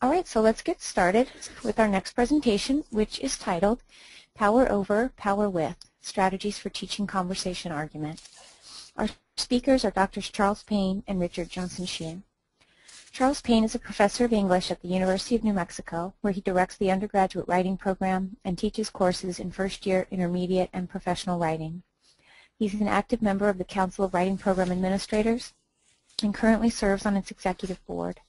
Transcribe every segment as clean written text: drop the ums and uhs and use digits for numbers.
All right, so let's get started with our next presentation, which is titled Power Over, Power With, Strategies for Teaching Conversation Argument. Our speakers are Drs. Charles Paine and Richard Johnson-Sheehan. Charles Paine is a professor of English at the University of New Mexico, where he directs the undergraduate writing program and teaches courses in first-year, intermediate, and professional writing. He's an active member of the Council of Writing Program Administrators and currently serves on its executive board.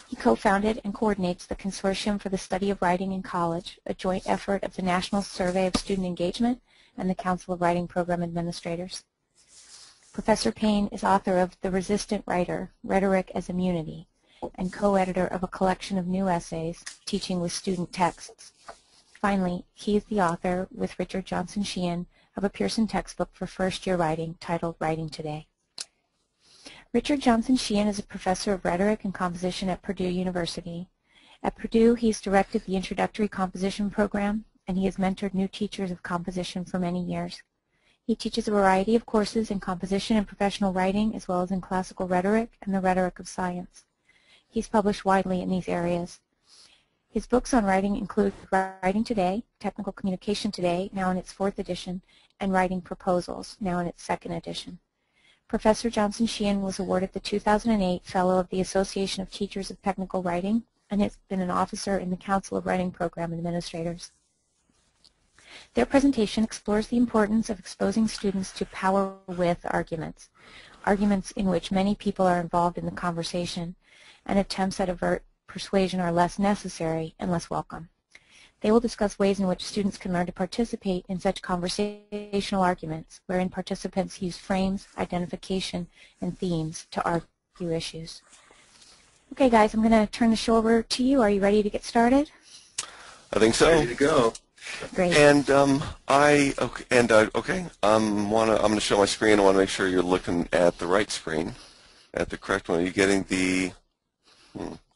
He co-founded and coordinates the Consortium for the Study of Writing in College, a joint effort of the National Survey of Student Engagement and the Council of Writing Program Administrators. Professor Paine is author of The Resistant Writer, Rhetoric as Immunity, and co-editor of a collection of new essays, Teaching with Student Texts. Finally, he is the author, with Richard Johnson-Sheehan, of a Pearson textbook for first-year writing titled Writing Today. Richard Johnson-Sheehan is a professor of rhetoric and composition at Purdue University. At Purdue, he's directed the Introductory Composition program, and he has mentored new teachers of composition for many years. He teaches a variety of courses in composition and professional writing, as well as in classical rhetoric and the rhetoric of science. He's published widely in these areas. His books on writing include Writing Today, Technical Communication Today, now in its 4th edition, and Writing Proposals, now in its 2nd edition. Professor Johnson-Sheehan was awarded the 2008 Fellow of the Association of Teachers of Technical Writing and has been an officer in the Council of Writing Program Administrators. Their presentation explores the importance of exposing students to power with arguments, arguments in which many people are involved in the conversation, and attempts at overt persuasion are less necessary and less welcome. They will discuss ways in which students can learn to participate in such conversational arguments, wherein participants use frames, identification, and themes to argue issues. Okay, guys, I'm going to turn the show over to you. Are you ready to get started? I think so. Ready to go. Great. And I'm going to show my screen. I want to make sure you're looking at the right screen, at the correct one. Are you getting the?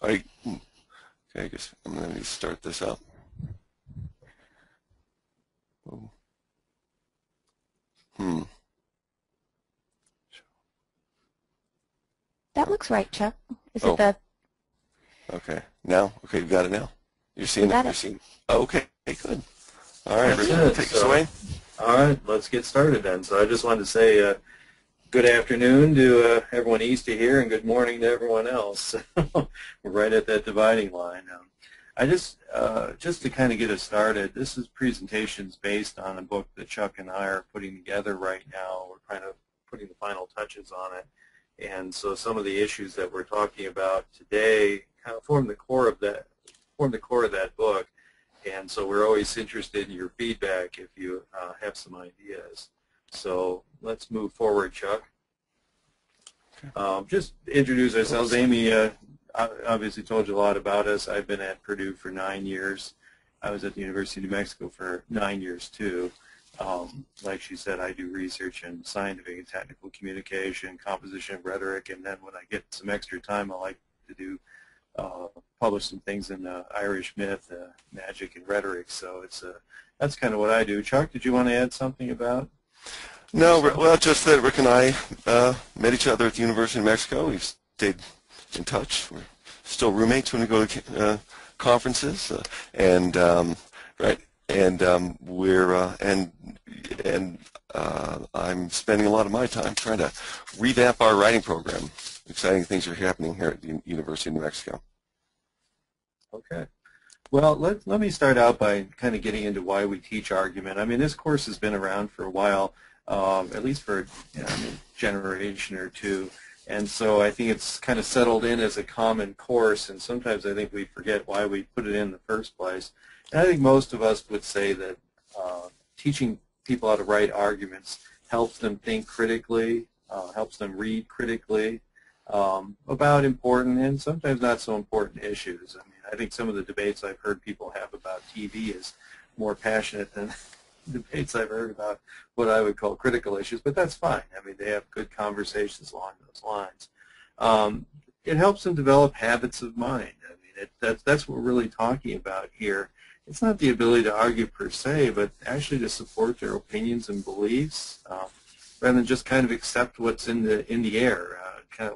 Okay, I guess I'm going to start this up. That looks right, Chuck. Is it the? Okay. Now, okay, you got it now. You're seeing it. You're seeing. Okay, good. All right, Richard, take us away. All right, let's get started then. So I just wanted to say good afternoon to everyone east of here and good morning to everyone else. We're right at that dividing line. I just to kind of get us started, this is presentations based on a book that Chuck and I are putting together right now. We're kind of putting the final touches on it. And so some of the issues that we're talking about today kind of form the core of that book. And so we're always interested in your feedback if you have some ideas. So let's move forward, Chuck. Just introduce ourselves. Amy obviously told you a lot about us. I've been at Purdue for 9 years. I was at the University of New Mexico for 9 years too. Like she said, I do research in scientific and technical communication, composition, rhetoric, and then when I get some extra time, I like to do publish some things in Irish myth, magic, and rhetoric. So that's kind of what I do. Chuck, did you want to add something about? No, well, just that Rick and I met each other at the University of Mexico. We've stayed in touch. We're still roommates when we go to conferences, I'm spending a lot of my time trying to revamp our writing program. Exciting things are happening here at the University of New Mexico. Okay. Well, let me start out by kind of getting into why we teach argument. I mean, this course has been around for a while, at least for a generation or two. And so I think it's kind of settled in as a common course, and sometimes I think we forget why we put it in the first place. And I think most of us would say that teaching people how to write arguments helps them think critically, helps them read critically about important and sometimes not so important issues. I mean, I think some of the debates I've heard people have about TV is more passionate than debates I've heard about what I would call critical issues, but that's fine. I mean, they have good conversations along those lines. It helps them develop habits of mind. I mean, that's what we're really talking about here. It's not the ability to argue per se, but actually to support their opinions and beliefs rather than just kind of accept what's in the air.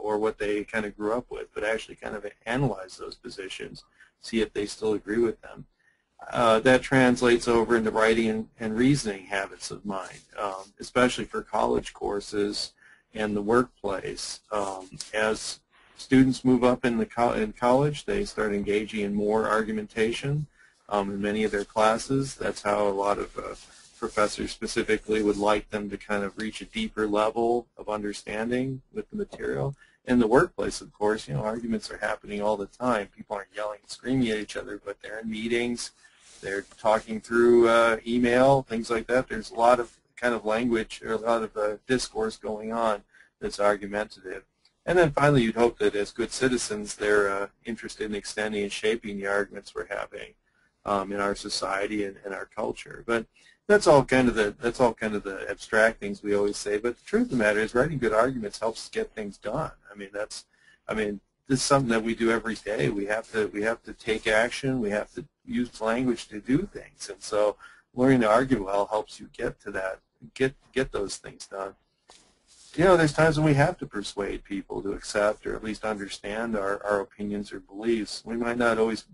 or what they kind of grew up with, but actually kind of analyze those positions, see if they still agree with them. That translates over into writing and reasoning habits of mind, especially for college courses and the workplace. As students move up in college, they start engaging in more argumentation in many of their classes. That's how a lot of professors specifically would like them to kind of reach a deeper level of understanding with the material. In the workplace, of course, arguments are happening all the time. People aren't yelling and screaming at each other, but they're in meetings, they're talking through email, things like that. There's a lot of kind of language or a lot of discourse going on that's argumentative. And then finally, you'd hope that as good citizens, they're interested in extending and shaping the arguments we're having in our society and our culture. But that's all kind of the abstract things we always say. But the truth of the matter is, writing good arguments helps get things done. This is something that we do every day. We have to take action. We have to use language to do things. And so, learning to argue well helps you get to that, get those things done. There's times when we have to persuade people to accept or at least understand our opinions or beliefs. We might not always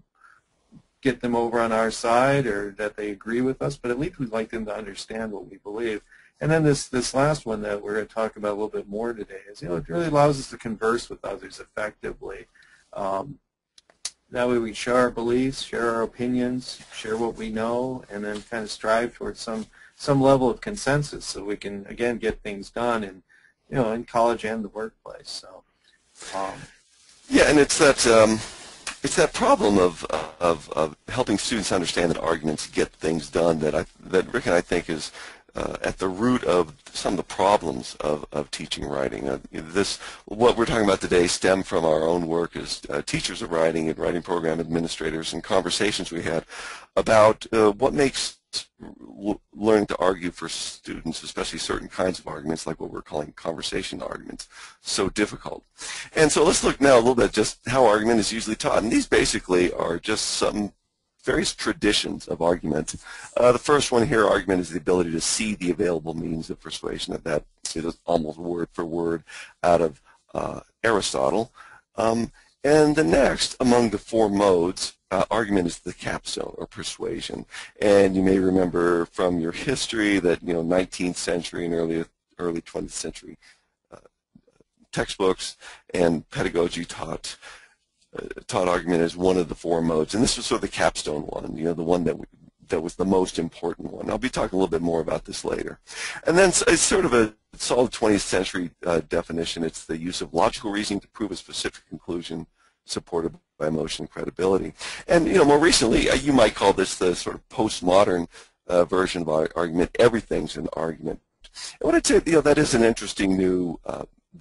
get them over on our side or that they agree with us, but at least we'd like them to understand what we believe. And then this last one that we're going to talk about a little bit more today is, it really allows us to converse with others effectively. That way we share our beliefs, share our opinions, share what we know, and then kind of strive towards some level of consensus so we can, again, get things done in college and the workplace. So, yeah, and it's that problem of helping students understand that arguments get things done that Rick and I think is at the root of some of the problems of teaching writing. What we're talking about today stem from our own work as teachers of writing and writing program administrators and conversations we had about what makes learning to argue for students, especially certain kinds of arguments like what we're calling conversation arguments, so difficult. And so let's look now a little bit just how argument is usually taught. And these basically are just some various traditions of argument. The first one here, argument, is the ability to see the available means of persuasion. That is almost word for word out of Aristotle. And the next among the four modes, argument, is the capstone or persuasion. And you may remember from your history that 19th century and early 20th century textbooks and pedagogy taught argument as one of the four modes, and this was sort of the capstone one, the one that was the most important one. I'll be talking a little bit more about this later. And then it's sort of a solid 20th century definition. It's the use of logical reasoning to prove a specific conclusion supported by emotion and credibility. And more recently, you might call this the sort of postmodern version of argument. Everything's an argument. And what I'd say, that is an interesting new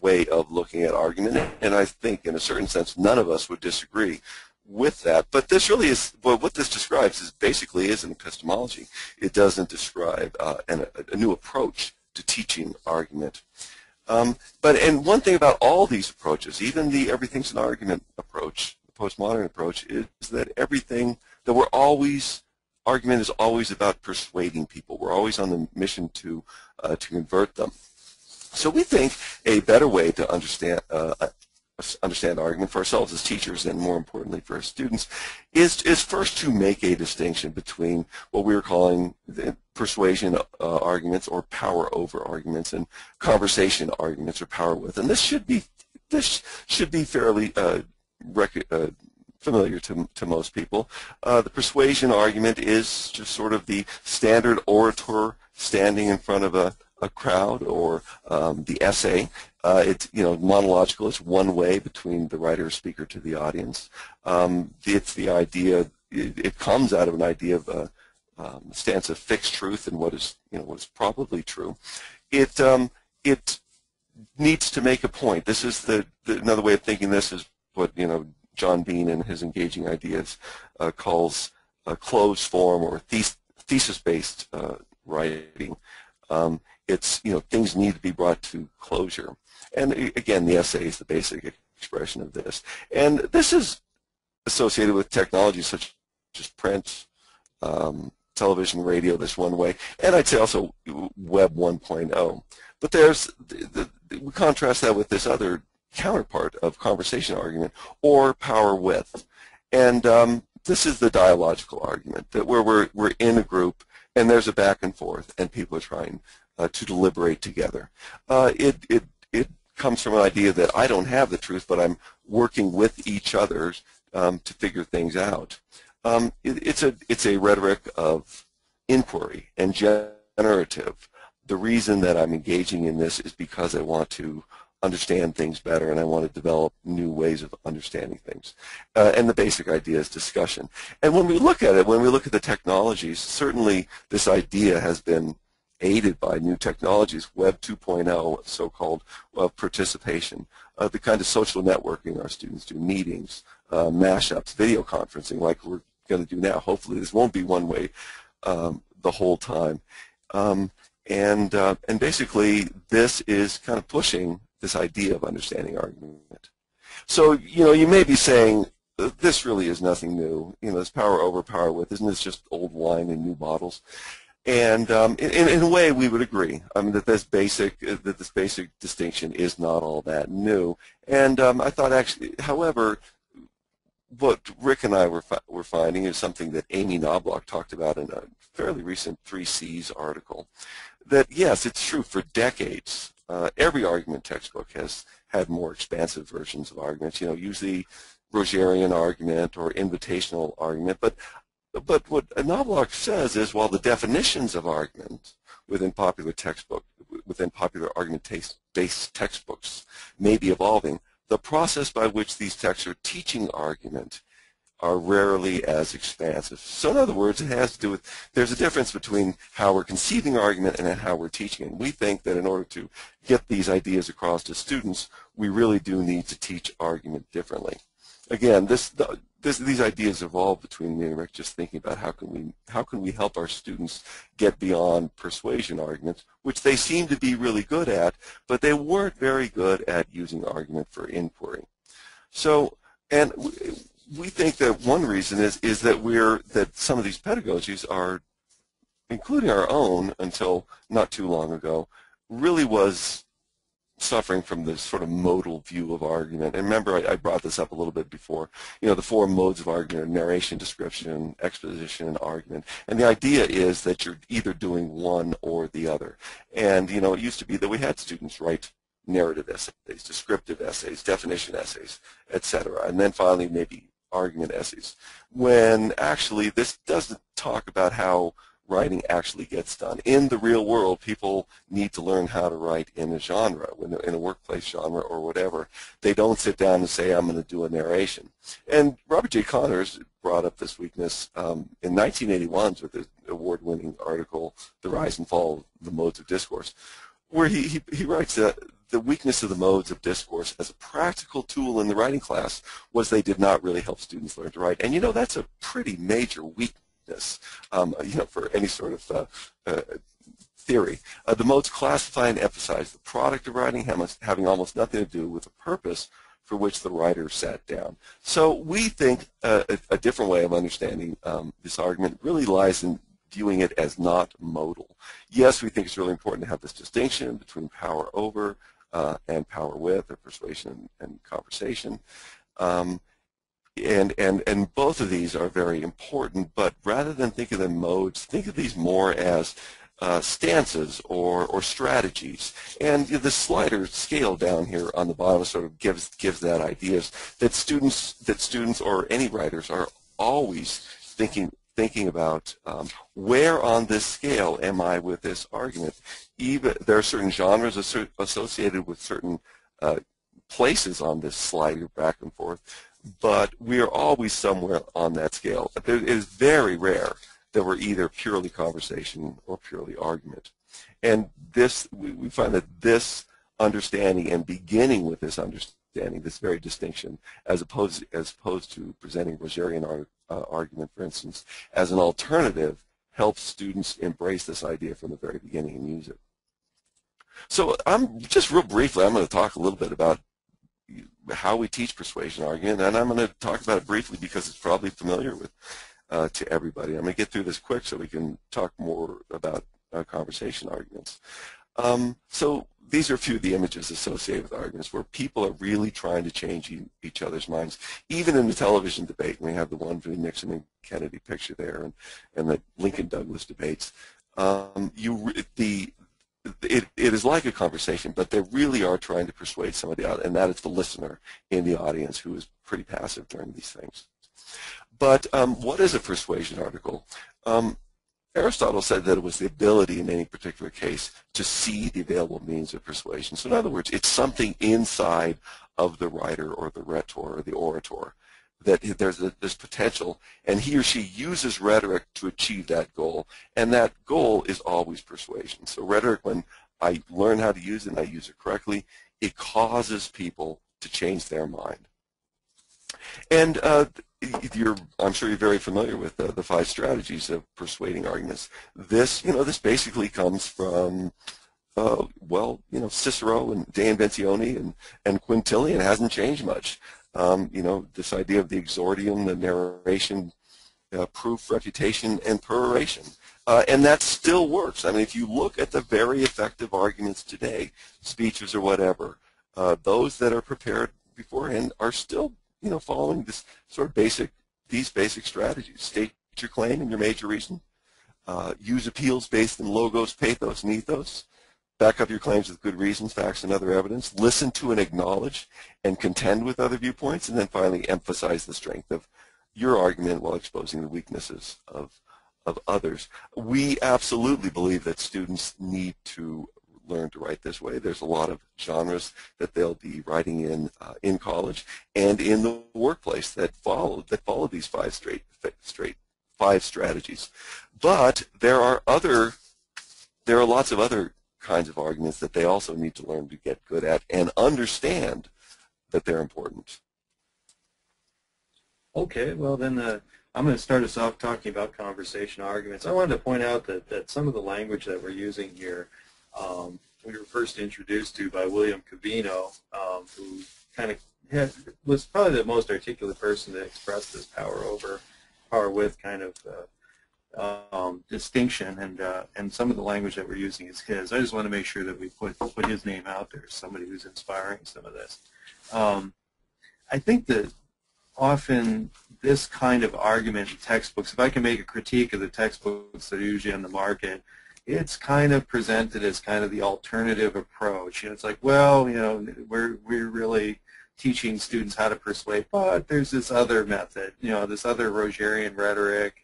way of looking at argument, and I think in a certain sense none of us would disagree with that. But this really is, what this describes is basically an epistemology. It doesn't describe a new approach to teaching argument. And one thing about all these approaches, even the everything's an argument approach, the postmodern approach, is that argument is always about persuading people. We're always on the mission to convert them. So we think a better way to understand argument for ourselves as teachers, and more importantly for our students, is first to make a distinction between what we were calling the persuasion arguments or power over arguments and conversation arguments or power with. And this should be fairly familiar to most people. The persuasion argument is just sort of the standard orator standing in front of a crowd, or the essay. It's monological. It's one way between the writer or speaker to the audience. It's the idea. It comes out of an idea of a stance of fixed truth and what is probably true. It needs to make a point. This is another way of thinking. This is what John Bean in his Engaging Ideas calls closed form or thesis-based writing. Things need to be brought to closure. And again, the essay is the basic expression of this. And this is associated with technology such as print, television, radio, this one way, and I'd say also Web 1.0. But we contrast that with this other counterpart of conversation argument, or power with. And this is the dialogical argument, that where we're in a group and there's a back and forth and people are trying to deliberate together. It comes from an idea that I don't have the truth, but I'm working with each other to figure things out. It's a rhetoric of inquiry and generative. The reason that I'm engaging in this is because I want to understand things better and I want to develop new ways of understanding things. And the basic idea is discussion. And when we look at it, when we look at the technologies, certainly this idea has been aided by new technologies, Web 2.0, so-called participation, the kind of social networking our students do, meetings, mashups, video conferencing like we're going to do now. Hopefully this won't be one way the whole time. And basically this is kind of pushing this idea of understanding argument. So, you may be saying, this really is nothing new. This power over, power with, isn't this just old wine in new bottles? And in a way, we would agree. That this basic distinction is not all that new. And I thought actually, however, what Rick and I were finding is something that Amy Knobloch talked about in a fairly recent 3Cs article. That yes, it's true for decades. Every argument textbook has had more expansive versions of arguments. Usually Rogerian argument or invitational argument. But what Knobloch says is, while the definitions of argument within popular argument-based textbooks may be evolving, the process by which these texts are teaching argument are rarely as expansive. So in other words, it has to do with, there's a difference between how we're conceiving argument and how we're teaching it. We think that in order to get these ideas across to students, we really do need to teach argument differently. Again, these ideas evolve between me and Rick, just thinking about how can we help our students get beyond persuasion arguments, which they seem to be really good at, but they weren't very good at using argument for inquiry. So, and we think that one reason is that some of these pedagogies are, including our own until not too long ago, really was suffering from this sort of modal view of argument. And remember, I brought this up a little bit before. The 4 modes of argument are narration, description, exposition, and argument. And the idea is that you're either doing one or the other. And it used to be that we had students write narrative essays, descriptive essays, definition essays, etc. And then finally maybe argument essays. When actually this doesn't talk about how writing actually gets done. In the real world, people need to learn how to write in a genre, in a workplace genre or whatever. They don't sit down and say, I'm going to do a narration. And Robert J. Connors brought up this weakness in 1981 with his award-winning article, The Rise and Fall of the Modes of Discourse, where he writes that the weakness of the modes of discourse as a practical tool in the writing class was they did not really help students learn to write. And that's a pretty major weakness. For any sort of theory. The modes classify and emphasize the product of writing having almost nothing to do with the purpose for which the writer sat down. So we think a different way of understanding this argument really lies in viewing it as not modal. Yes, we think it's really important to have this distinction between power over and power with, or persuasion and conversation. And both of these are very important, but rather than think of them modes, think of these more as stances or strategies. And the slider scale down here on the bottom sort of gives that idea that students or any writers are always thinking about where on this scale am I with this argument. Even there are certain genres associated with certain places on this slider back and forth, but we are always somewhere on that scale. It is very rare that we're either purely conversation or purely argument. And we find that this understanding and beginning with this understanding, this very distinction, as opposed to presenting Rogerian argument, for instance, as an alternative, helps students embrace this idea from the very beginning and use it. So just real briefly, I'm going to talk a little bit about how we teach persuasion argument, and I'm going to talk about it briefly because it's probably familiar with to everybody. I'm going to get through this quick so we can talk more about conversation arguments. So these are a few of the images associated with arguments where people are really trying to change each other's minds. Even in the television debate, we have the one for the Nixon and Kennedy picture there, and the Lincoln-Douglas debates. It is like a conversation, but they really are trying to persuade somebody out, and that is the listener in the audience who is pretty passive during these things. But what is a persuasion article? Aristotle said that it was the ability in any particular case to see the available means of persuasion. So in other words, it's something inside of the writer or the rhetor or the orator that there's this potential, and he or she uses rhetoric to achieve that goal, and that goal is always persuasion. So rhetoric, when I learn how to use it and I use it correctly, it causes people to change their mind. And I'm sure you're very familiar with the 5 strategies of persuading arguments. This basically comes from, Cicero and De Inventione and Quintilian. Hasn't changed much. This idea of the exordium, the narration, proof, refutation, and peroration. And that still works. I mean, if you look at the very effective arguments today, speeches or whatever, those that are prepared beforehand are still following this sort of these basic strategies. State your claim and your major reason. Use appeals based in logos, pathos, and ethos. Back up your claims with good reasons, facts, and other evidence. Listen to and acknowledge and contend with other viewpoints. And then finally, emphasize the strength of your argument while exposing the weaknesses of others. We absolutely believe that students need to learn to write this way. There's a lot of genres that they'll be writing in college and in the workplace that follow these 5 strategies. But there are lots of other kinds of arguments that they also need to learn to get good at and understand that they're important. Okay, well then I'm going to start us off talking about conversation arguments. I wanted to point out that some of the language that we're using here we were first introduced to by William Covino, who kind of was probably the most articulate person to express this power over, power with kind of distinction, and some of the language that we're using is his. I just want to make sure that we put his name out there as somebody who's inspiring some of this. I think that often this kind of argument in textbooks, if I can make a critique of the textbooks that are usually on the market, it's kind of presented as kind of the alternative approach. It's like, well, we're really teaching students how to persuade, but there's this other method, this other Rogerian rhetoric.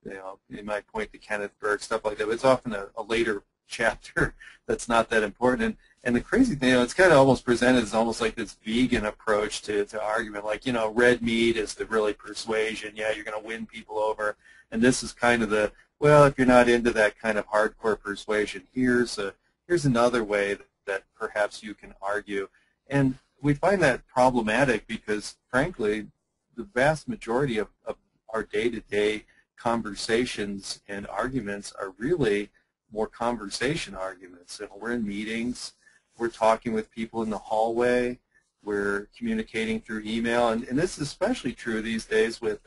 You might point to Kenneth Burke, stuff like that. But it's often a later chapter that's not that important. And the crazy thing, it's kind of almost presented as almost like this vegan approach to argument, like, red meat is the really persuasion. Yeah, you're going to win people over. And this is kind of the, well, if you're not into that kind of hardcore persuasion, here's another way that perhaps you can argue. And we find that problematic because, frankly, the vast majority of our day-to-day conversations and arguments are really more conversation arguments. We're in meetings, we're talking with people in the hallway, we're communicating through email, and this is especially true these days with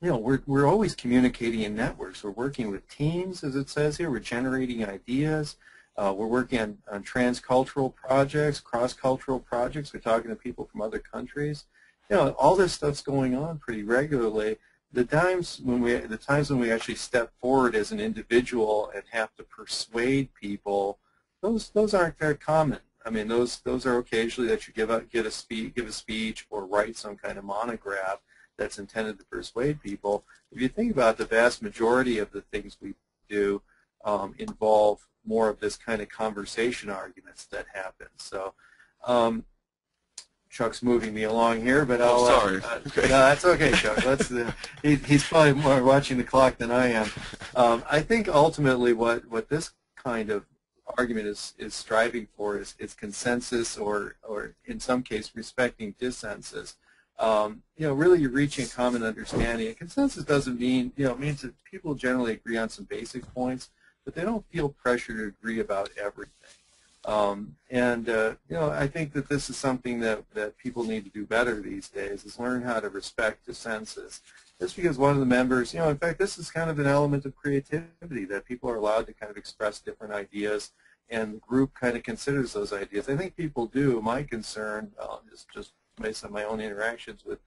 we're always communicating in networks. We're working with teams, as it says here. We're generating ideas. We're working on transcultural projects, cross-cultural projects. We're talking to people from other countries. All this stuff's going on pretty regularly. The times when we actually step forward as an individual and have to persuade people, those aren't very common. I mean, those are occasionally that you give a speech or write some kind of monograph that's intended to persuade people. If you think about the vast majority of the things we do involve more of this kind of conversation arguments that happen. So Chuck's moving me along here, but I'll. Sorry. Okay. No, that's okay, Chuck. He's probably more watching the clock than I am. I think ultimately what this kind of argument is striving for is consensus, or in some case respecting dissensus. Really you're reaching a common understanding. And consensus doesn't mean, it means that people generally agree on some basic points, but they don't feel pressure to agree about everything. I think that this is something that people need to do better these days, is learn how to respect dissensus. Just because one of the members, in fact, this is kind of an element of creativity, that people are allowed to kind of express different ideas and the group kind of considers those ideas. I think people do. My concern is just based on my own interactions with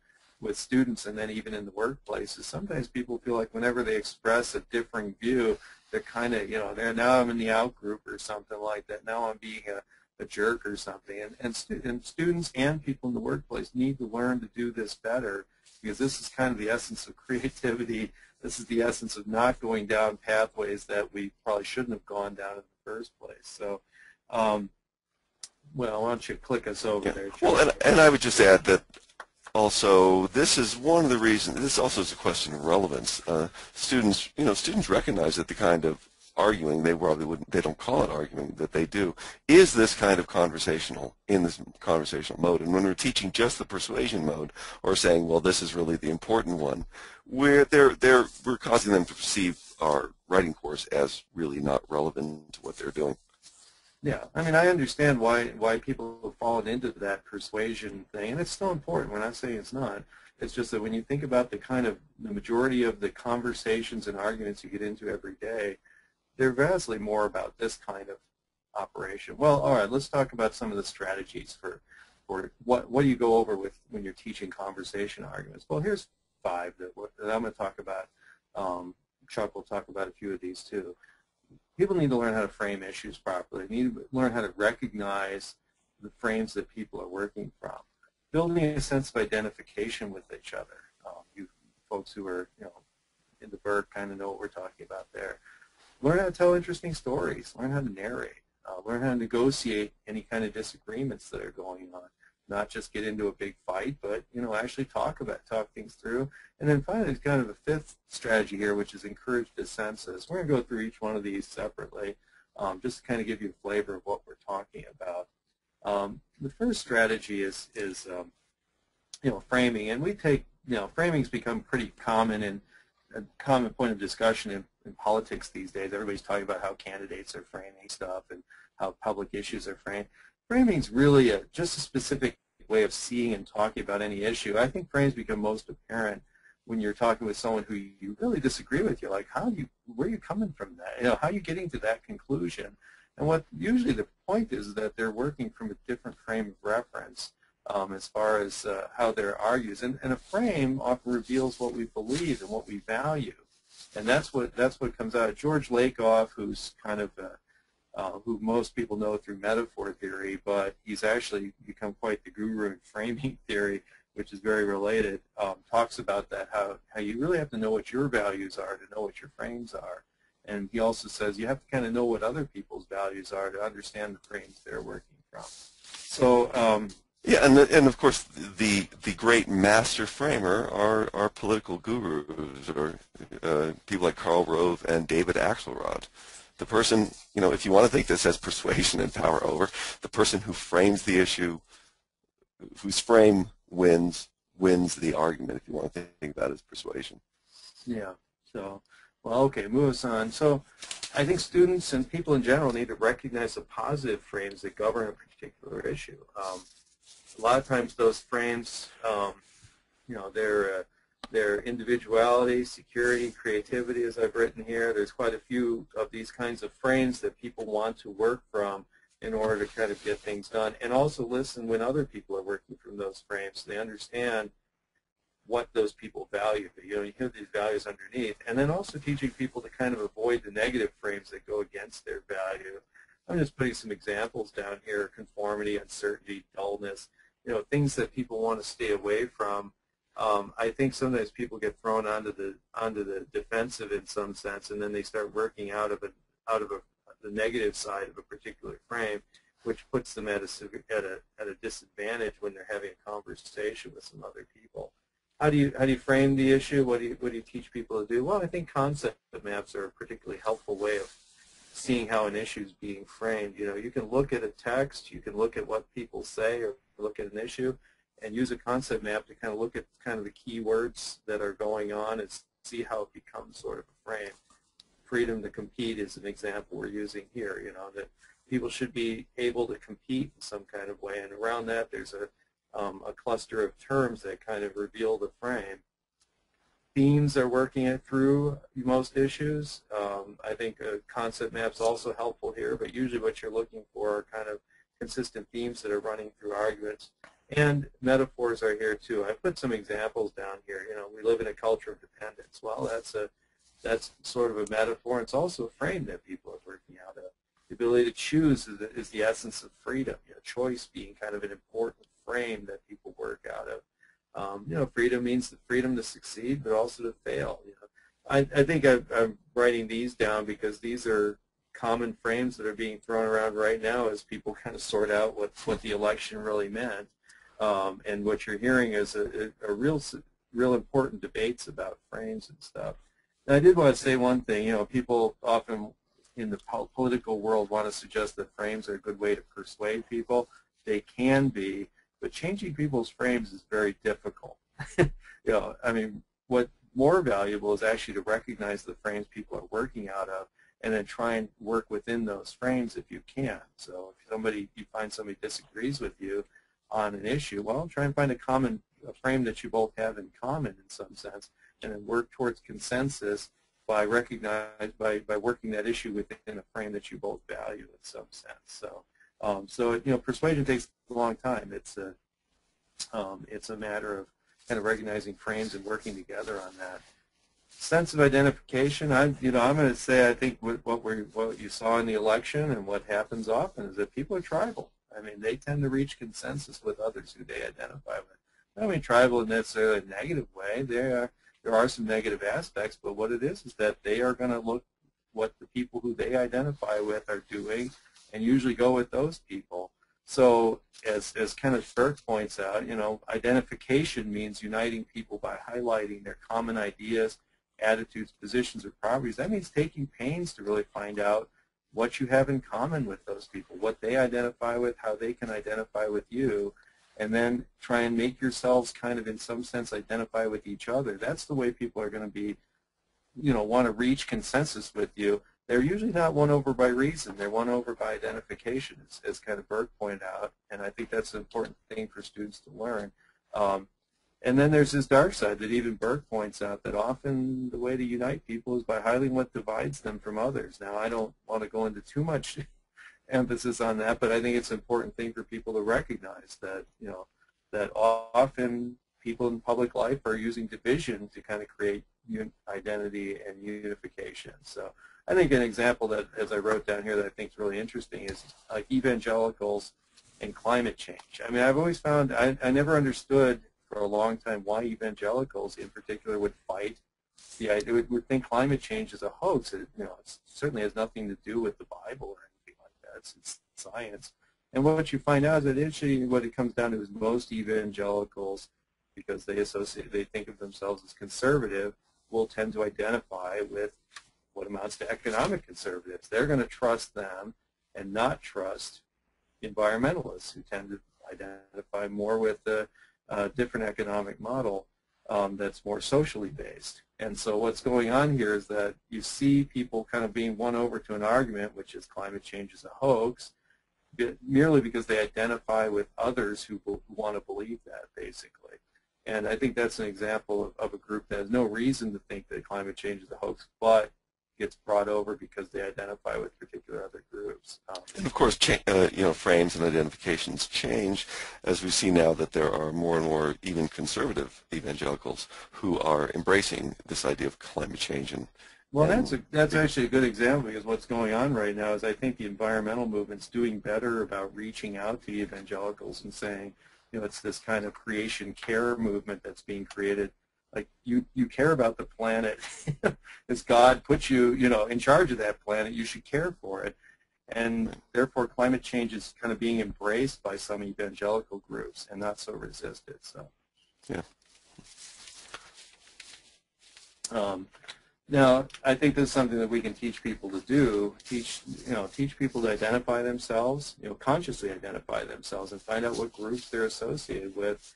students, and then even in the workplace, is sometimes people feel like whenever they express a differing view, they're kind of, now I'm in the out group or something like that. Now I'm being a jerk or something. And students and people in the workplace need to learn to do this better, because this is kind of the essence of creativity. This is the essence of not going down pathways that we probably shouldn't have gone down in the first place. So, well, why don't you click us over there, Joe? Well, and I would just add that also, this is one of the reasons. This also is a question of relevance. Students recognize that the kind of arguing they don't call it arguing that they do is this kind of conversational mode. And when we're teaching just the persuasion mode, or saying, well, this is really the important one, we're causing them to perceive our writing course as really not relevant to what they're doing. Yeah, I mean, I understand why people have fallen into that persuasion thing, and it's still important. We're not saying it's not. It's just that when you think about the majority of the conversations and arguments you get into every day, they're vastly more about this kind of operation. Well, all right, let's talk about some of the strategies for what do you go over with when you're teaching conversation arguments. Well, here's 5 that I'm going to talk about. Chuck will talk about a few of these too. People need to learn how to frame issues properly. They need to learn how to recognize the frames that people are working from. Building a sense of identification with each other. You folks who are in the Berg kind of know what we're talking about there. Learn how to tell interesting stories. Learn how to narrate. Learn how to negotiate any kind of disagreements that are going on. Not just get into a big fight, but actually talk things through. And then finally, there's kind of a 5th strategy here, which is encourage dissensus. We're going to go through each one of these separately, just to kind of give you a flavor of what we're talking about. The first strategy is framing, and we take framing's become pretty common and a common point of discussion in politics these days. Everybody's talking about how candidates are framing stuff and how public issues are framed. Framing's really just a specific way of seeing and talking about any issue. I think frames become most apparent when you're talking with someone who you really disagree with. You're like, where are you coming from that? How are you getting to that conclusion? And what usually the point is that they're working from a different frame of reference as far as how they're argues. And a frame often reveals what we believe and what we value. And that's what comes out. George Lakoff, who's kind of who most people know through metaphor theory, but he's actually become quite the guru in framing theory, which is very related, talks about that, how you really have to know what your values are to know what your frames are. And he also says you have to kind of know what other people's values are to understand the frames they're working from. So yeah, and of course the great master framer are political gurus, or people like Karl Rove and David Axelrod. The person, if you want to think this as persuasion and power over, the person who frames the issue, whose frame wins the argument, if you want to think about it as persuasion. Yeah, so, well, okay, move us on. So I think students and people in general need to recognize the positive frames that govern a particular issue. A lot of times those frames, their individuality, security, creativity, as I've written here. There's quite a few of these kinds of frames that people want to work from in order to kind of get things done, and also listen when other people are working from those frames. They understand what those people value. You hear these values underneath, and then also teaching people to kind of avoid the negative frames that go against their value. I'm just putting some examples down here: conformity, uncertainty, dullness. Things that people want to stay away from. I think sometimes people get thrown onto the defensive in some sense, and then they start working out of the negative side of a particular frame, which puts them at a disadvantage when they're having a conversation with some other people. How do you frame the issue? What do you teach people to do? Well, I think concept maps are a particularly helpful way of seeing how an issue is being framed. You can look at a text, you can look at what people say, or look at an issue, and use a concept map to kind of look at kind of the key words that are going on and see how it becomes sort of a frame. Freedom to compete is an example we're using here, that people should be able to compete in some kind of way, and around that there's a cluster of terms that kind of reveal the frame. themes are working it through most issues. I think concept map's also helpful here, but usually what you're looking for are kind of consistent themes that are running through arguments. And metaphors are here too. I put some examples down here. You know, we live in a culture of dependence. Well, that's sort of a metaphor. It's also a frame that people are working out of. The ability to choose is the essence of freedom. You know, choice being kind of an important frame that people work out of. You know, freedom means the freedom to succeed, but also to fail. You know, I think I'm writing these down because these are common frames that are being thrown around right now as people kind of sort out what the election really meant. And what you're hearing is a real important debates about frames and stuff. And I did want to say one thing. You know, people often in the political world want to suggest that frames are a good way to persuade people. They can be. But changing people's frames is very difficult. You know, I mean, what's more valuable is actually to recognize the frames people are working out of, and then try and work within those frames if you can. So if you find somebody disagrees with you on an issue, well, try and find a frame that you both have in common in some sense, and then work towards consensus by working that issue within a frame that you both value in some sense. So. So you know, persuasion takes a long time. It's a matter of kind of recognizing frames and working together on that. Sense of identification. I'm going to say I think what you saw in the election and what happens often is that people are tribal. I mean, they tend to reach consensus with others who they identify with. I mean, tribal in necessarily a negative way. There are some negative aspects, but what it is that they are going to look what the people who they identify with are doing, and usually go with those people. So as Kenneth Burke points out, you know, identification means uniting people by highlighting their common ideas, attitudes, positions, or properties. That means taking pains to really find out what you have in common with those people, what they identify with, how they can identify with you, and then try and make yourselves kind of in some sense identify with each other. That's the way people are going to be, you know, want to reach consensus with you. They're usually not won over by reason. They're won over by identification, as kind of Burke pointed out, and I think that's an important thing for students to learn. And then there's this dark side that even Burke points out, that often the way to unite people is by highlighting what divides them from others. Now, I don't want to go into too much emphasis on that, but I think it's an important thing for people to recognize that, you know, that often people in public life are using division to kind of create identity and unification. So I think an example that, as I wrote down here, that I think is really interesting is evangelicals and climate change. I mean, I've always found, I never understood for a long time why evangelicals in particular would fight the idea, would think climate change is a hoax. It, you know, it certainly has nothing to do with the Bible or anything like that. It's science. And what you find out is that actually what it comes down to is most evangelicals, because they think of themselves as conservative, will tend to identify with what amounts to economic conservatives. They're going to trust them and not trust environmentalists, who tend to identify more with a different economic model that's more socially based. And so what's going on here is that you see people kind of being won over to an argument, which is climate change is a hoax, merely because they identify with others who want to believe that, basically. And I think that's an example of a group that has no reason to think that climate change is a hoax, but gets brought over because they identify with particular other groups. And of course, you know, frames and identifications change as we see now that there are more and more even conservative evangelicals who are embracing this idea of climate change. Well, that's actually a good example, because what's going on right now is I think the environmental movement's doing better about reaching out to evangelicals and saying, you know, it's this kind of creation care movement that's being created. Like, you care about the planet. As God puts you, you know, in charge of that planet, you should care for it. And therefore, climate change is kind of being embraced by some evangelical groups and not so resisted. So, yeah. Now, I think this is something that we can teach people to do. Teach people to identify themselves, you know, consciously identify themselves, and find out what groups they're associated with.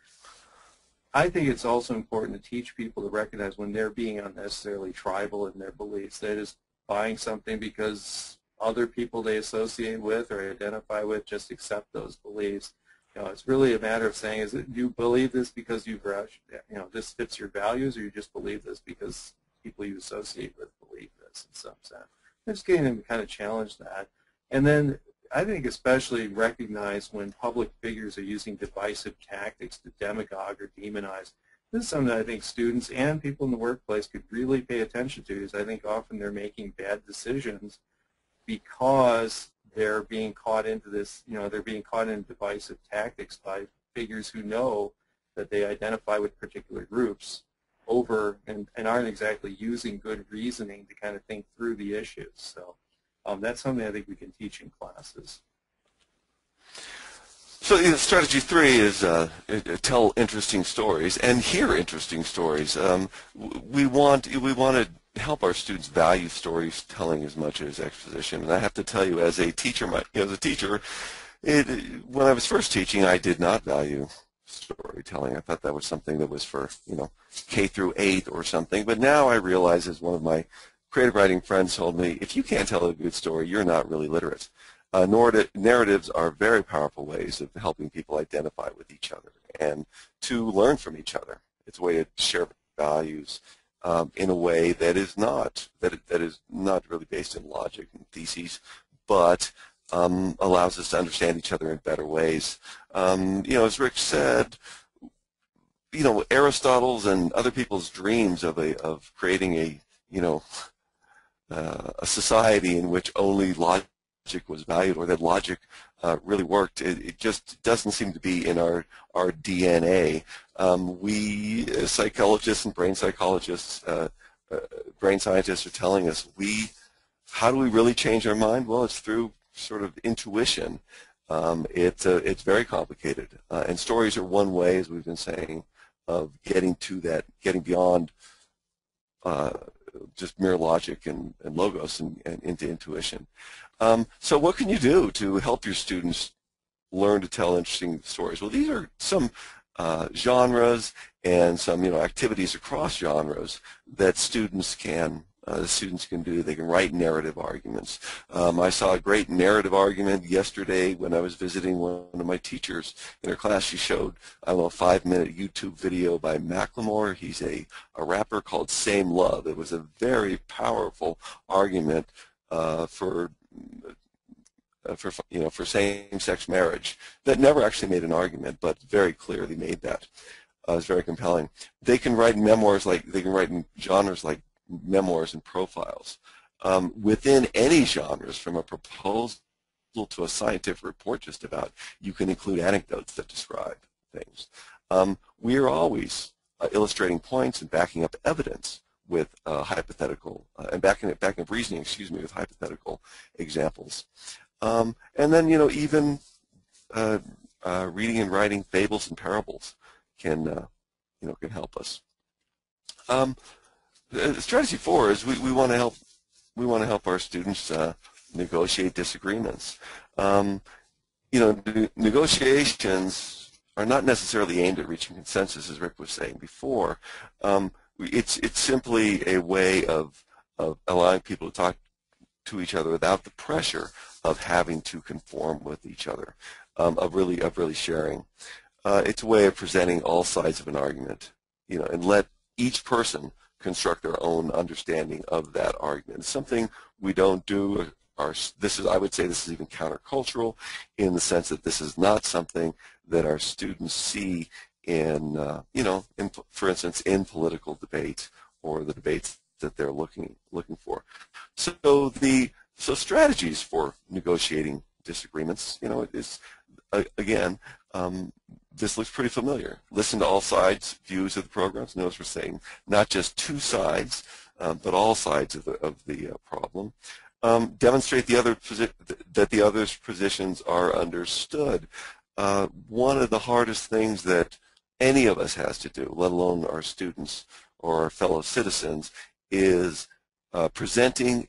I think it's also important to teach people to recognize when they're being unnecessarily tribal in their beliefs. They're just buying something because other people they associate with or identify with just accept those beliefs. it's really a matter of saying, do you believe this because this fits your values, or you just believe this because people you associate with believe this in some sense. Just getting them to kind of challenge that. And then I think especially recognize when public figures are using divisive tactics to demagogue or demonize. This is something that I think students and people in the workplace could really pay attention to, because I think often they're making bad decisions because they're being caught into this, they're being caught in divisive tactics by figures who know that they identify with particular groups and aren't exactly using good reasoning to kind of think through the issues. So that's something I think we can teach in classes. So strategy 3 is tell interesting stories and hear interesting stories. We want to help our students value storytelling as much as exposition. And I have to tell you, as a teacher, when I was first teaching, I did not value storytelling. I thought that was something that was for K through 8 or something. But now I realize, as one of my creative writing friends told me, if you can't tell a good story, you're not really literate. Narratives are very powerful ways of helping people identify with each other and to learn from each other. It's a way to share values in a way that is not really based in logic and theses, but allows us to understand each other in better ways. As Rick said, Aristotle's and other people's dreams of creating a society in which only logic was valued, or that logic really worked, it just doesn't seem to be in our DNA. We, as psychologists and brain psychologists, brain scientists, are telling us, how do we really change our mind? Well, it's through sort of intuition. It's very complicated, and stories are one way, as we've been saying, of getting beyond just mere logic and logos and into intuition. So what can you do to help your students learn to tell interesting stories? Well, these are some genres and some activities across genres that students can do. They can write narrative arguments. I saw a great narrative argument yesterday when I was visiting one of my teachers in her class. She showed, a 5-minute YouTube video by Macklemore. He's a rapper called Same Love. It was a very powerful argument for same-sex marriage that never actually made an argument, but very clearly made that. It's very compelling. They can write in genres like memoirs and profiles. Within any genres, from a proposal to a scientific report just about, you can include anecdotes that describe things. We are always illustrating points and backing up evidence with hypothetical, and backing up reasoning, with hypothetical examples. And then, even reading and writing fables and parables can help us. Strategy 4 is we want to help our students negotiate disagreements. Negotiations are not necessarily aimed at reaching consensus, as Rick was saying before. It's simply a way of allowing people to talk to each other without the pressure of having to conform with each other, of really sharing. It's a way of presenting all sides of an argument, and let each person construct their own understanding of that argument. It's something we don't do. I would say this is even countercultural, in the sense that this is not something that our students see in, for instance, in political debate or the debates that they're looking for. So strategies for negotiating disagreements, again, this looks pretty familiar. Listen to all sides' views of the programs. Notice we're saying not just two sides, but all sides of the problem. Demonstrate that the other's positions are understood. One of the hardest things that any of us has to do, let alone our students or our fellow citizens, is presenting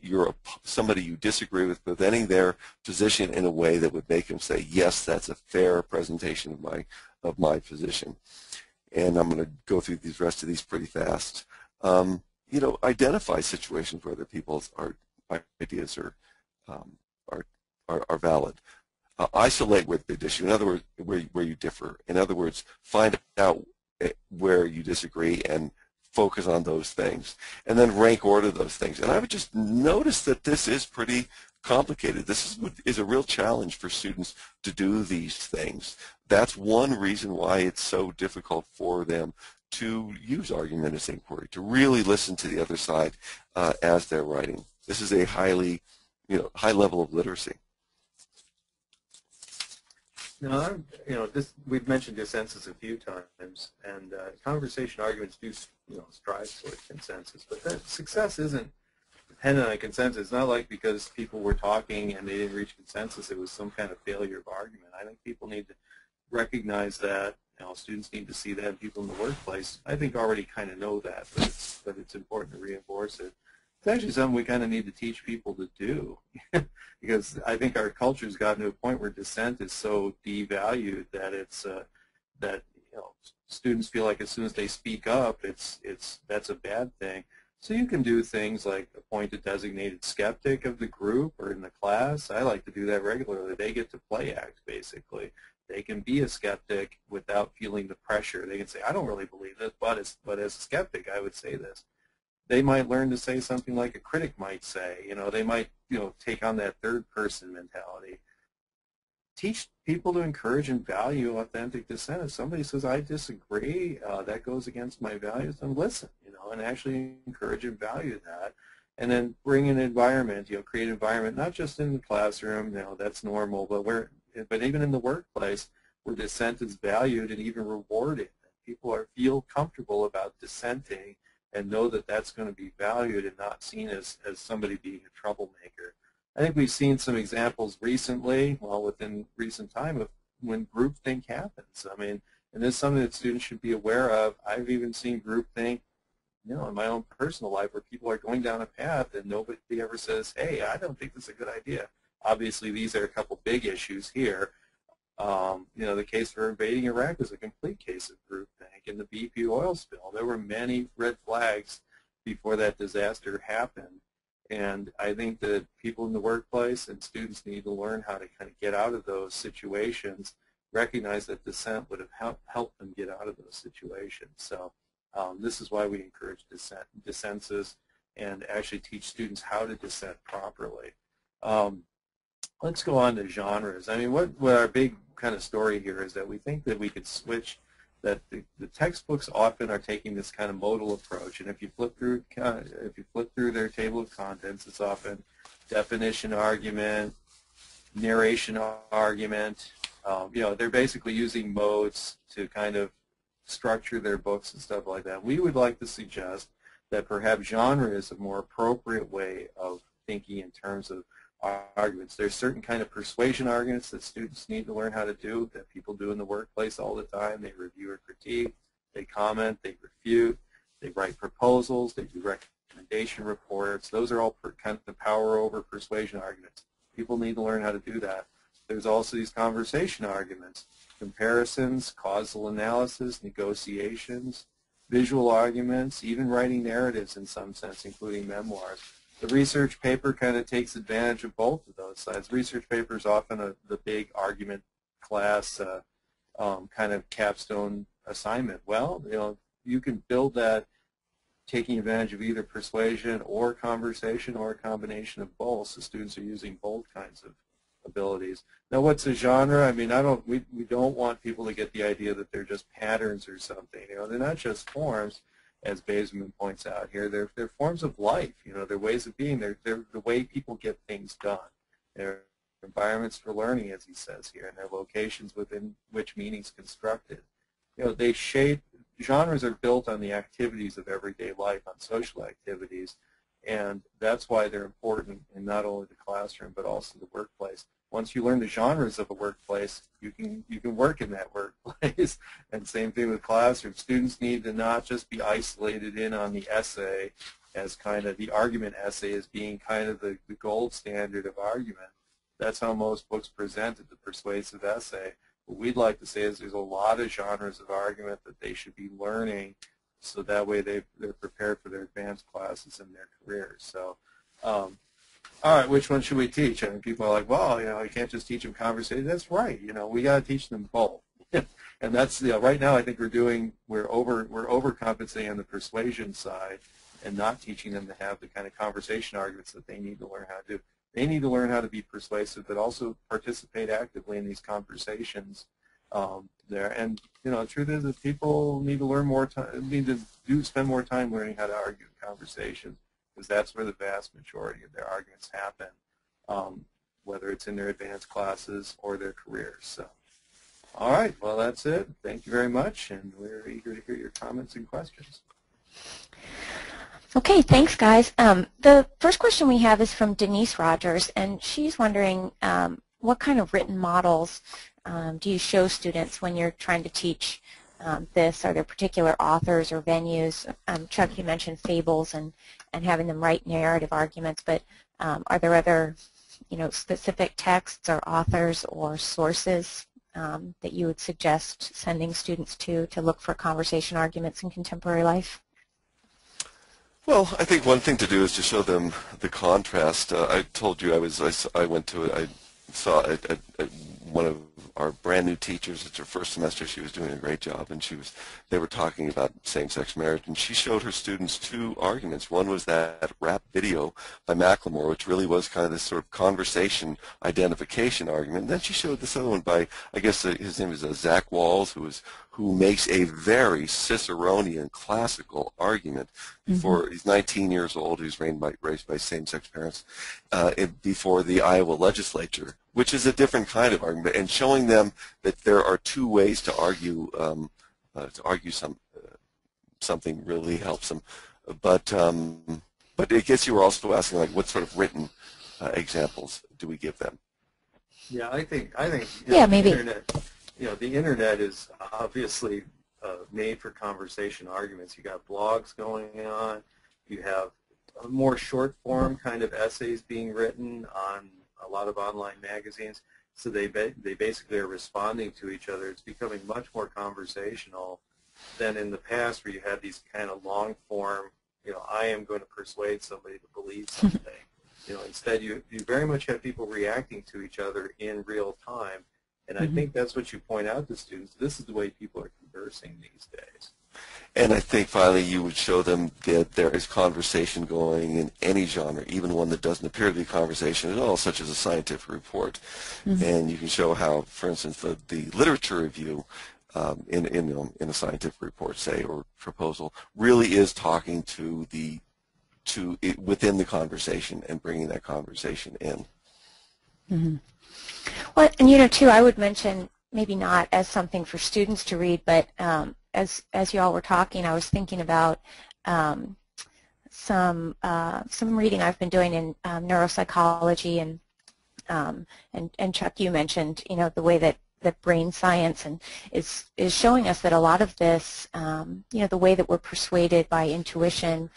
somebody you disagree with, presenting their position in a way that would make them say, yes, that's a fair presentation of my position. And I'm going to go through the rest of these pretty fast. Identify situations where other people's ideas are valid. isolate where they disagree. In other words, where you differ. In other words, find out where you disagree and focus on those things, and then rank order those things. And I would just notice that this is pretty complicated. This is a real challenge for students to do these things. That's one reason why it's so difficult for them to use argument as inquiry, to really listen to the other side as they're writing. This is a high level of literacy. Now, we've mentioned dissensus a few times, and conversation arguments do, strive toward consensus. But that success isn't dependent on consensus. It's not like because people were talking and they didn't reach consensus, it was some kind of failure of argument. I think people need to recognize that. Students need to see that, and people in the workplace, I think, already kind of know that, but it's important to reinforce it. It's actually something we kind of need to teach people to do, because I think our culture's gotten to a point where dissent is so devalued that it's that students feel like as soon as they speak up, that's a bad thing. So you can do things like appoint a designated skeptic of the group or in the class. I like to do that regularly. They get to play act, basically. They can be a skeptic without feeling the pressure. They can say, I don't really believe this, but as a skeptic, I would say this. They might learn to say something like a critic might say. They might, take on that third-person mentality. Teach people to encourage and value authentic dissent. If somebody says, I disagree, that goes against my values, then listen, and actually encourage and value that. And then bring an environment, create an environment, not just in the classroom, that's normal, but even in the workplace where dissent is valued and even rewarded. People feel comfortable about dissenting and know that that's going to be valued and not seen as somebody being a troublemaker. I think we've seen some examples recently, within recent time, of when groupthink happens. And this is something that students should be aware of. I've even seen groupthink, in my own personal life where people are going down a path and nobody ever says, hey, I don't think this is a good idea. Obviously, these are a couple big issues here. The case for invading Iraq was a complete case of groupthink. In the BP oil spill, there were many red flags before that disaster happened. And I think that people in the workplace and students need to learn how to kind of get out of those situations, recognize that dissent would have helped them get out of those situations. So this is why we encourage dissensus and actually teach students how to dissent properly. Let's go on to genres. What our big kind of story here is that we think that we could switch, that the textbooks often are taking this kind of modal approach, and if you flip through their table of contents, it's often definition argument, narration argument. They're basically using modes to kind of structure their books and stuff like that. We would like to suggest that perhaps genre is a more appropriate way of thinking in terms of arguments. There's certain kind of persuasion arguments that students need to learn how to do, that people do in the workplace all the time. They review or critique, they comment, they refute, they write proposals, they do recommendation reports. Those are all kind of power over persuasion arguments. People need to learn how to do that. There's also these conversation arguments, comparisons, causal analysis, negotiations, visual arguments, even writing narratives in some sense, including memoirs. The research paper kind of takes advantage of both of those sides. Research paper is often the big argument class kind of capstone assignment. Well, you can build that taking advantage of either persuasion or conversation or a combination of both. So students are using both kinds of abilities. Now, what's a genre? We don't want people to get the idea that they're just patterns or something. They're not just forms, as Baseman points out here. They're forms of life. They're ways of being. They're the way people get things done. They're environments for learning, as he says here, and they're locations within which meaning's constructed. They shape. Genres are built on the activities of everyday life, on social activities, and that's why they're important in not only the classroom but also the workplace. Once you learn the genres of a workplace, you can work in that workplace. And same thing with classroom. Students need to not just be isolated in on the essay as kind of the argument essay as being kind of the gold standard of argument. That's how most books present it, the persuasive essay. What we'd like to say is there's a lot of genres of argument that they should be learning, so that way they're prepared for their advanced classes in their careers. So all right, which one should we teach? And people are like, well, you can't just teach them conversation. That's right. We got to teach them both. And that's, right now I think we're overcompensating on the persuasion side and not teaching them to have the kind of conversation arguments that they need to learn how to do. They need to learn how to be persuasive, but also participate actively in these conversations there. And the truth is that people need to learn more time, spend more time learning how to argue in conversations, because that's where the vast majority of their arguments happen, whether it's in their advanced classes or their careers. So, all right, well, that's it. Thank you very much, and we're eager to hear your comments and questions. Okay, thanks, guys. The first question we have is from Denise Rogers, and she's wondering what kind of written models do you show students when you're trying to teach this? Are there particular authors or venues? Chuck, you mentioned fables and having them write narrative arguments, but are there other specific texts or authors or sources that you would suggest sending students to look for conversation arguments in contemporary life? Well, I think one thing to do is to show them the contrast. I told you I saw one of our brand new teachers. It's her first semester. She was doing a great job, and they were talking about same-sex marriage, and she showed her students two arguments. One was that rap video by Macklemore, which really was kind of this sort of conversation identification argument. And then she showed this other one by, I guess his name is Zach Walls, who makes a very Ciceronian classical argument before he's 19 years old. He's raised by same-sex parents before the Iowa legislature, which is a different kind of argument, and showing them that there are two ways to argue something really helps them. But I guess you were also asking, like, what sort of written examples do we give them? Yeah, I think maybe. The internet is obviously made for conversation arguments. You got blogs going on. You have more short form kind of essays being written on a lot of online magazines. So they basically are responding to each other. It's becoming much more conversational than in the past, where you had these kind of long form, I am going to persuade somebody to believe something. Instead you very much have people reacting to each other in real time. And I think that's what you point out to students. This is the way people are conversing these days. And I think finally you would show them that there is conversation going in any genre, even one that doesn't appear to be conversation at all, such as a scientific report. And you can show how, for instance, the literature review in a scientific report, say, or proposal, really is talking to within the conversation and bringing that conversation in. Well, and too, I would mention, maybe not as something for students to read, but as you all were talking, I was thinking about some reading I've been doing in neuropsychology, and Chuck, you mentioned the way that brain science is showing us that a lot of this, the way that we're persuaded by intuition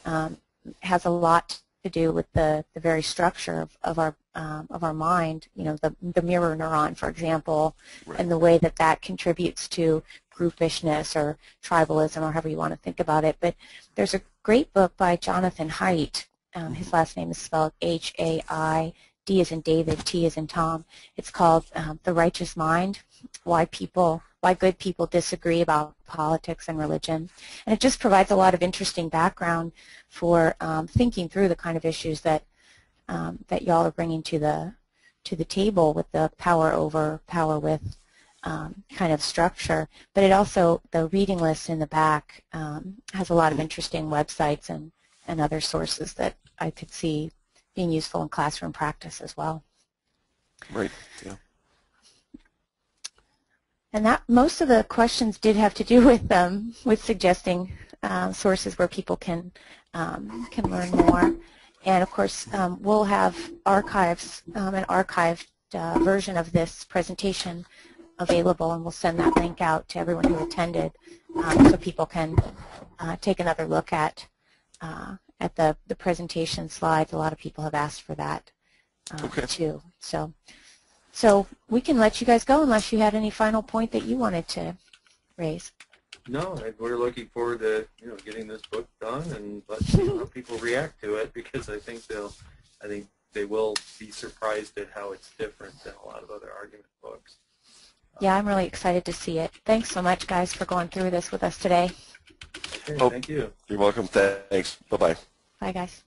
has a lot to do with the very structure of our mind, the mirror neuron, for example, and the way that contributes to groupishness or tribalism, or however you want to think about it. But there's a great book by Jonathan Haidt. His last name is spelled H-A-I, D as in David, T as in Tom. It's called The Righteous Mind, Why Good People Disagree About Politics and Religion. And it just provides a lot of interesting background for thinking through the kind of issues that y'all are bringing to the table with the power over, power with kind of structure. But it also, the reading list in the back has a lot of interesting websites and other sources that I could see being useful in classroom practice as well. Right, yeah. And that most of the questions did have to do with suggesting sources where people can learn more. And of course, we'll have an archived version of this presentation available, and we'll send that link out to everyone who attended, so people can take another look at the presentation slides. A lot of people have asked for that too. So we can let you guys go unless you had any final point that you wanted to raise. No, we're looking forward to getting this book done and letting how people react to it, because I think they will be surprised at how it's different than a lot of other argument books. Yeah, I'm really excited to see it. Thanks so much, guys, for going through this with us today. Okay, thank you. You're welcome. Thanks. Bye-bye. Bye, guys.